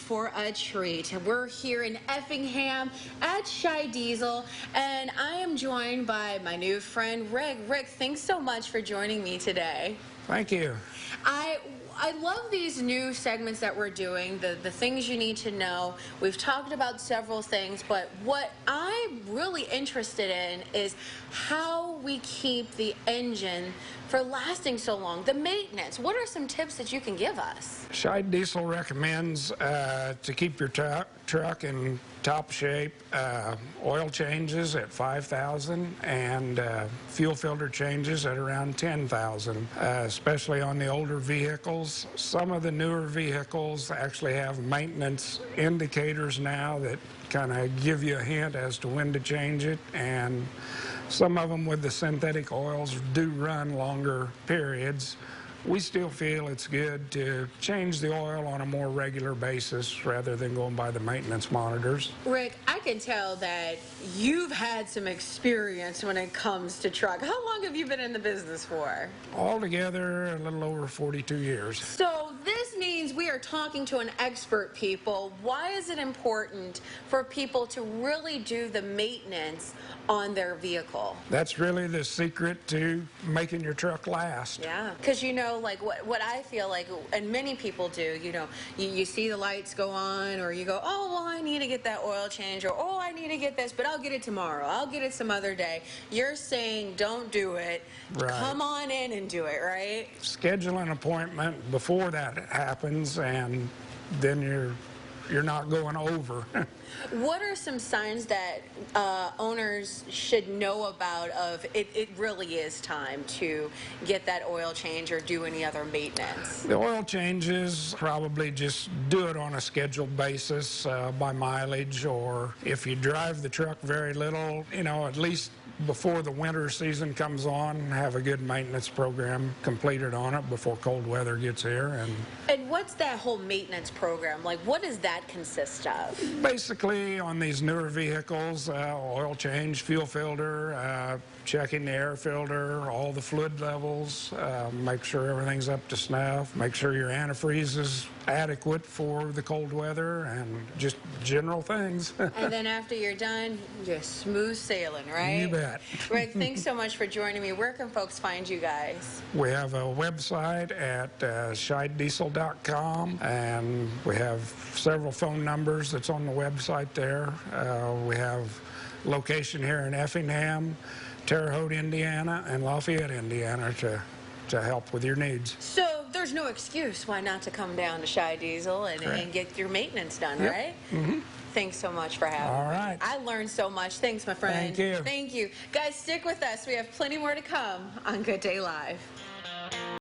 for a treat. We're here in Effingham at Scheid Diesel, and I am joined by my new friend Rick. Rick, thanks so much for joining me today. Thank you. I love these new segments that we're doing, the things you need to know. We've talked about several things, but what I'm really interested in is how we keep the engine for lasting so long, the maintenance. What are some tips that you can give us? Scheid Diesel recommends to keep your truck in top shape, oil changes at 5,000 and fuel filter changes at around 10,000, especially on the older vehicles. Some of the newer vehicles actually have maintenance indicators now that kind of give you a hint as to when to change it, and some of them with the synthetic oils do run longer periods. We still feel it's good to change the oil on a more regular basis rather than going by the maintenance monitors. Rick, I can tell that you've had some experience when it comes to truck. How long have you been in the business for? Altogether, a little over 42 years. So this means we are talking to an expert, people. Why is it important for people to really do the maintenance on their vehicle? That's really the secret to making your truck last. Yeah, because you know, like what I feel like, and many people do, you know, you see the lights go on, or you go, oh, well, I need to get that oil change, or oh, I need to get this, but I'll get it tomorrow. I'll get it some other day. You're saying don't do it. Right. Come on in and do it, right? Schedule an appointment before that happens, and then you're not going over. What are some signs that owners should know about of it really is time to get that oil change or do any other maintenance? The oil changes, probably just do it on a scheduled basis by mileage, or if you drive the truck very little, you know, at least before the winter season comes on, have a good maintenance program completed on it before cold weather gets here. And what's that whole maintenance program? Like, what does that consist of? Basically, on these newer vehicles, oil change, fuel filter, checking the air filter, all the fluid levels, make sure everything's up to snuff, make sure your antifreeze is adequate for the cold weather, and just general things. And then after you're done, just smooth sailing, right? You bet. Rick, thanks so much for joining me. Where can folks find you guys? We have a website at scheiddiesel.com, and we have several phone numbers that's on the website there. We have location here in Effingham, Terre Haute, Indiana, and Lafayette, Indiana to help with your needs. So there's no excuse why not to come down to Scheid Diesel and get your maintenance done, Yep. right? Mm-hmm. Thanks so much for having me. All right. I learned so much. Thanks, my friend. Thank you. Thank you. Guys, stick with us. We have plenty more to come on Good Day Live.